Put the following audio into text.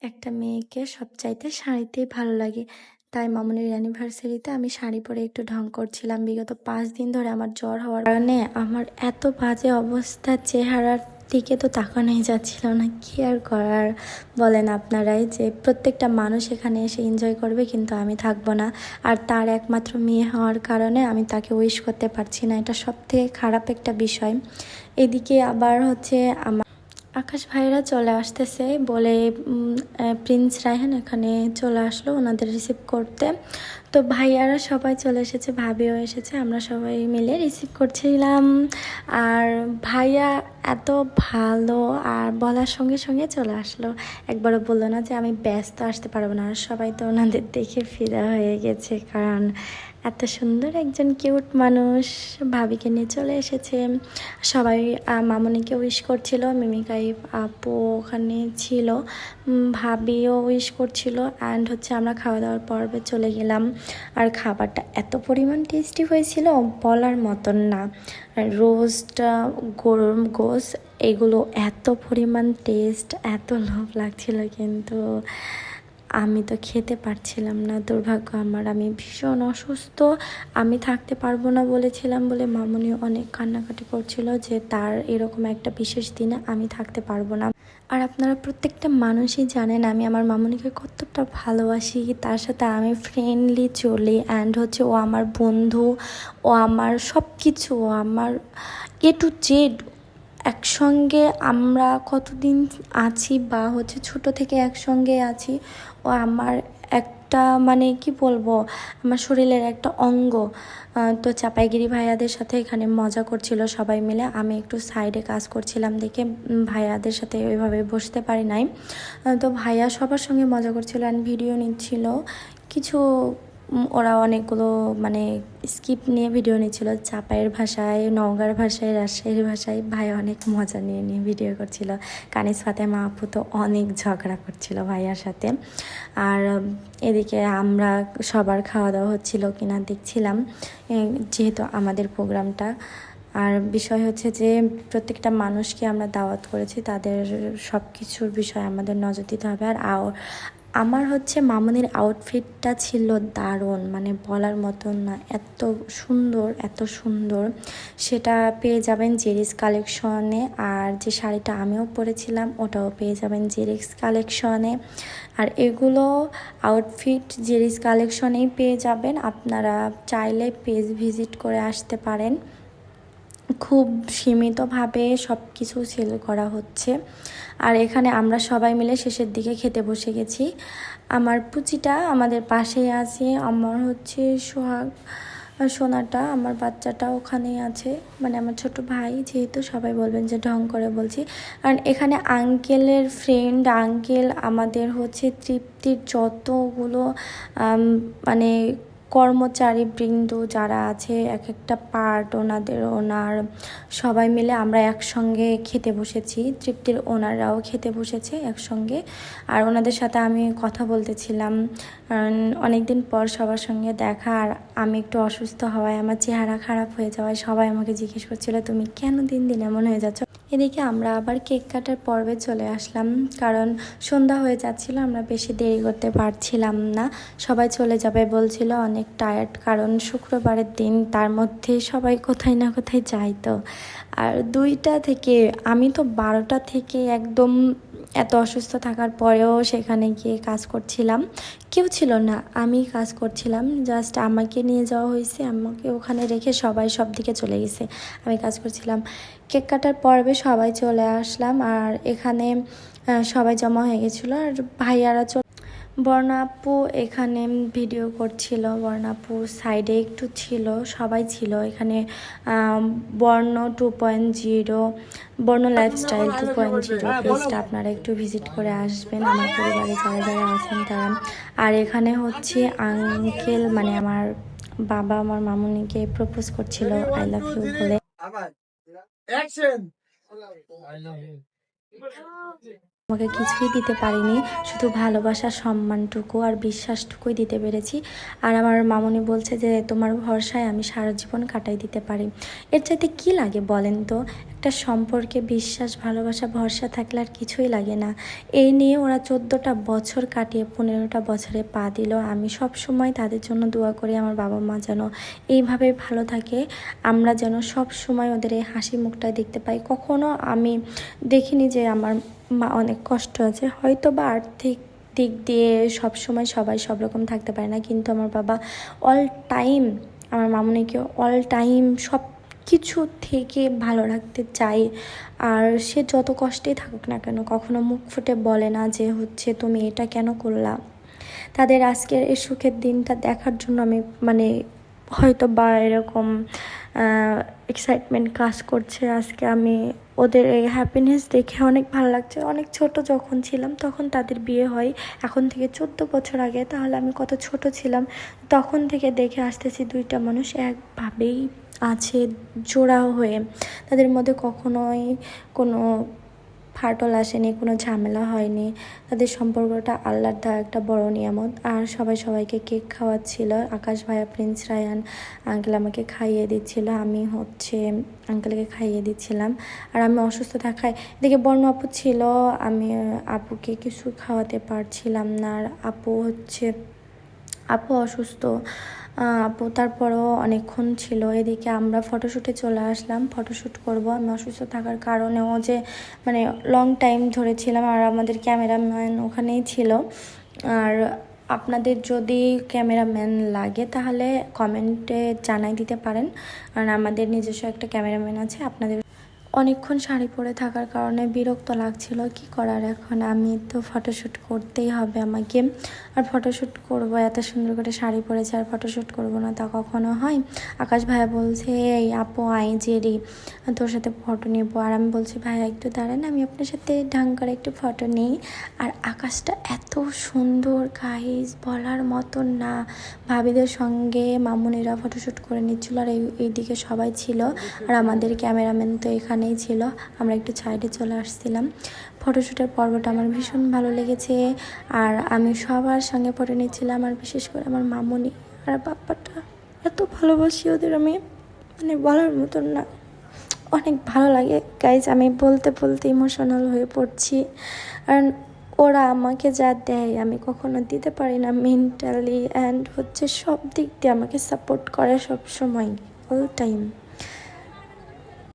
একটা মেয়েকে সবচাইতে শাড়িতেই ভালো লাগে। তাই মামুনির অ্যানিভার্সারিতে আমি শাড়ি পরে একটু ঢং করছিলাম। বিগত 5 দিন ধরে আমার জ্বর হওয়ার কারণে আমার এত বাজে অবস্থা, চেহারার দিকে তো তাকানোই যাচ্ছিল না। কি আর করার বলেন আপনারাই, যে প্রত্যেকটা মানুষ এখানে এসে এনজয় করবে কিন্তু আমি থাকবো না। আর তার একমাত্র মেয়ে হওয়ার কারণে আমি তাকে উইশ করতে পারছি না। এটা সবথেকে খারাপ একটা বিষয়। এদিকে আবার হচ্ছে আমার আকাশ ভাইরা চলে আসতেছে বলে প্রিন্স রায়হান এখানে চলে আসলো ওনাদের রিসিভ করতে। তো ভাইয়ারা সবাই চলে এসেছে, ভাবিও এসেছে, আমরা সবাই মিলে রিসিভ করছিলাম। আর ভাইয়া এত ভালো, আর বলার সঙ্গে সঙ্গে চলে আসলো, একবারও বললো না যে আমি ব্যস্ত আসতে পারবো না। আর সবাই তো ওনাদের দেখে ফিদা হয়ে গেছে, কারণ এত সুন্দর একজন কিউট মানুষ ভাবিকে নিয়ে চলে এসেছে। সবাই মামনিকে উইশ করছিল, মিমিকাই আপু ওখানে ছিল, ভাবিও উইশ করছিল। অ্যান্ড হচ্ছে আমরা খাওয়া দাওয়ার পর্বে চলে গেলাম। আর খাবারটা এত পরিমাণ টেস্টি হয়েছিল বলার মতন না। রোস্ট, গরম গোস, এগুলো এত পরিমাণ টেস্ট, এত লোভ লাগছিল, কিন্তু আমি তো খেতে পারছিলাম না। দুর্ভাগ্য আমার, আমি ভীষণ অসুস্থ, আমি থাকতে পারবো না বলেছিলাম বলে মামুনি অনেক কান্নাকাটি করছিল যে তার এরকম একটা বিশেষ দিনে আমি থাকতে পারবো না। আর আপনারা প্রত্যেকটা মানুষই জানেন আমি আমার মামুনিকে কতটা ভালোবাসি, তার সাথে আমি ফ্রেন্ডলি চলি। অ্যান্ড হচ্ছে ও আমার বন্ধু, ও আমার সব কিছু, ও আমার এ টু জেড। একসঙ্গে আমরা কতদিন আছি, বা হচ্ছে ছোট থেকে একসঙ্গে আছি। ও আমার একটা মানে কি বলবো, আমার শরীরের একটা অঙ্গ। তো চাপাইগিরি ভাইয়াদের সাথে এখানে মজা করছিল সবাই মিলে, আমি একটু সাইডে কাজ করছিলাম দেখে ভাইয়াদের সাথে ওইভাবে বসতে পারি নাই। তো ভাইয়া সবার সঙ্গে মজা করছিল অ্যান্ড ভিডিও নিচ্ছিল কিছু। ওরা অনেকগুলো মানে স্কিপ নিয়ে ভিডিও নিচ্ছিল, চাপাইয়ের ভাষায়, নওগাঁর ভাষায়, রাজশাহীর ভাষায়। ভাই অনেক মজা নিয়ে নিয়ে ভিডিও করছিল। কানিজ ফাতেমা আপু তো অনেক ঝগড়া করছিল ভাইয়ার সাথে। আর এদিকে আমরা সবার খাওয়া দাওয়া হচ্ছিল কিনা দেখছিলাম, যেহেতু আমাদের প্রোগ্রামটা। আর বিষয় হচ্ছে যে প্রত্যেকটা মানুষকে আমরা দাওয়াত করেছি, তাদের সব কিছুর বিষয়ে আমাদের নজর দিতে হবে। আর আমার হচ্ছে মামুনির আউটফিটটা ছিল দারুণ, মানে বলার মতন না, এত সুন্দর এত সুন্দর। সেটা পেয়ে যাবেন জেরিস কালেকশনে। আর যে শাড়িটা আমিও পরেছিলাম ওটাও পেয়ে যাবেন জেরিস কালেকশনে। আর এগুলো আউটফিট জেরিস কালেকশনেই পেয়ে যাবেন, আপনারা চাইলে পেজ ভিজিট করে আসতে পারেন। খুব সীমিতভাবে সব কিছু সেল করা হচ্ছে। আর এখানে আমরা সবাই মিলে শেষের দিকে খেতে বসে গেছি। আমার পুচিটা আমাদের পাশেই আছে, আমার হচ্ছে সোহাগ সোনাটা, আমার বাচ্চাটা ওখানেই আছে, মানে আমার ছোট ভাই, যেহেতু সবাই বলবেন যে ঢং করে বলছি। আর এখানে আঙ্কেলের ফ্রেন্ড, আঙ্কেল আমাদের হচ্ছে তৃপ্তির যতগুলো মানে কর্মচারী বৃন্দ যারা আছে, এক একটা পার্ট ওনার সবাই মিলে আমরা একসঙ্গে খেতে বসেছি। তৃপ্তির ওনারাও খেতে বসেছে একসঙ্গে। আর ওনাদের সাথে আমি কথা বলতেছিলাম, অনেক দিন পর সবার সঙ্গে দেখা। আর আমি একটু অসুস্থ হওয়ায়, আমার চেহারা খারাপ হয়ে যাওয়ায় সবাই আমাকে জিজ্ঞেস করছিল তুমি কেন দিন দিন এমন হয়ে যাচ্ছ। এদিকে আমরা আবার কেক কাটার পর্বে চলে আসলাম, কারণ সন্ধ্যা হয়ে যাচ্ছিল, আমরা বেশি দেরি করতে পারছিলাম না। সবাই চলে যাবে বলছিল, অনেক টায়ার্ড, কারণ শুক্রবারের দিন, তার মধ্যে সবাই কোথায় না কোথায় যাইতো। আর 2টা থেকে, আমি তো 12টা থেকে একদম এত অসুস্থ থাকার পরেও সেখানে গিয়ে কাজ করছিলাম। কেউ ছিল না, আমি কাজ করছিলাম, জাস্ট আমাকে নিয়ে যাওয়া হয়েছে, আমাকে ওখানে রেখে সবাই সব দিকে চলে গেছে, আমি কাজ করছিলাম। কেক কাটার পর্বে সবাই চলে আসলাম, আর এখানে সবাই জমা হয়ে গেছিলো। আর ভাইয়ারা বর্ণা আপু এখানে ভিডিও করছিল, বর্ণা আপু সাইডে একটু ছিল, সবাই ছিল এখানে। বর্ণ 2.0, বর্ণ লাইফস্টাইল 2.0 পেজটা আপনারা একটু ভিজিট করে আসবেন, আমার পরিবারে যারা যারা আছেন তারা। আর এখানে হচ্ছে আঙ্কেল, মানে আমার বাবা আমার মামুনিকে প্রপোজ করছিল আই লাভ ইউ বলে। আমাকে কিছুই দিতে পারিনি, শুধু ভালোবাসা, সম্মানটুকু আর বিশ্বাসটুকুই দিতে পেরেছি। আর আমার মামুনি বলছে যে তোমার ভরসায় আমি সারা জীবন কাটাই দিতে পারি। এর চাইতে কি লাগে বলেন তো। একটা সম্পর্কে বিশ্বাস, ভালোবাসা, ভরসা থাকলে আর কিছুই লাগে না। এই নিয়ে ওরা 14টা বছর কাটিয়ে 15টা বছরে পা দিল। আমি সব সময় তাদের জন্য দোয়া করি আমার বাবা মা যেন এইভাবে ভালো থাকে, আমরা যেন সব সময় ওদের এই হাসি মুখটা দেখতে পাই। কখনো আমি দেখিনি যে আমার মা অনেক কষ্ট আছে, হয়তো বা আর্থিক দিক দিয়ে সব সময় সবাই সব রকম থাকতে পারে না, কিন্তু আমার বাবা অল টাইম আমার মামুনিকে অল টাইম সব কিছু থেকে ভালো রাখতে চাই। আর সে যত কষ্টেই থাকুক না কেন কখনো মুখ ফুটে বলে না যে হচ্ছে তুমি এটা কেন করলা। তাদের আজকের এই সুখের দিনটা দেখার জন্য আমি হয়তো বা এরকম এক্সাইটমেন্ট কাজ করছে। আজকে আমি ওদের এই হ্যাপিনেস দেখে অনেক ভালো লাগছে। অনেক ছোট যখন ছিলাম তখন তাদের বিয়ে হয়, এখন থেকে 14 বছর আগে, তাহলে আমি কত ছোট ছিলাম। তখন থেকে দেখে আসতেছি দুইটা মানুষ একভাবেই আছে জোড়া হয়ে, তাদের মধ্যে কখনোই কোনো ফাটল আসেনি, কোনো ঝামেলা হয়নি। তাদের সম্পর্কটা আল্লাহর দেওয়া একটা বড় নিয়ামত। আর সবাই সবাইকে কেক খাওয়াচ্ছিল, আকাশ ভাইয়া, প্রিন্স রায়ান আঙ্কেল আমাকে খাইয়ে দিচ্ছিল, আমি আঙ্কেলকে খাইয়ে দিচ্ছিলাম। আর আমি অসুস্থ থাকায় এদিকে বর্ণ আপু ছিল, আমি আপুকে কিছু খাওয়াতে পারছিলাম না। আর আপু অসুস্থ, আপু তারপরও অনেকক্ষণ ছিল। এদিকে আমরা ফটোশ্যুটে চলে আসলাম, ফটোশ্যুট করব। আমি অসুস্থ থাকার কারণেও যে লং টাইম ধরেছিলাম, আর আমাদের ক্যামেরাম্যান ওখানেই ছিল। আর আপনাদের যদি ক্যামেরাম্যান লাগে তাহলে কমেন্টে জানাই দিতে পারেন, কারণ আমাদের নিজস্ব একটা ক্যামেরাম্যান আছে। আপনাদের অনেকক্ষণ শাড়ি পরে থাকার কারণে বিরক্ত লাগছিল, কি করার, এখন আমি তো ফটোশ্যুট করতেই হবে আমাকে। আর ফটোশ্যুট করব, এত সুন্দর করে শাড়ি পরেছে আর ফটোশ্যুট করব না তা কখনো হয়। আকাশ ভাইয়া বলছে এই আপু আই জেরি তোর সাথে ফটো নেব, আর আমি বলছি ভাইয়া একটু দাঁড়ান, আমি আপনার সাথে ঢং করে একটু ফটো নিই। আর আকাশটা এত সুন্দর গাইস, বলার মতন না। ভাবিদের সঙ্গে মামুনিরা ফটোশ্যুট করে নিচ্ছিল, আর এইদিকে সবাই ছিল। আর আমাদের ক্যামেরাম্যান তো এখানেই ছিল, আমরা একটু সাইডে চলে আসছিলাম। ফটোশ্যুটের পর্বটা আমার ভীষণ ভালো লেগেছে। আর আমি সবার সঙ্গে ফটো নিচ্ছিলাম, আর বিশেষ করে আমার মামুনি আর বাপ্পাটা এত ভালোবাসি ওদের, আমি বলার মতন না, অনেক ভালো লাগে গাইজ। আমি বলতে বলতে ইমোশনাল হয়ে পড়ছি। আর ওরা আমাকে যা দেয় আমি কখনো দিতে পারি না, মেন্টালি অ্যান্ড সব দিক দিয়ে আমাকে সাপোর্ট করে সব সময়, অল টাইম।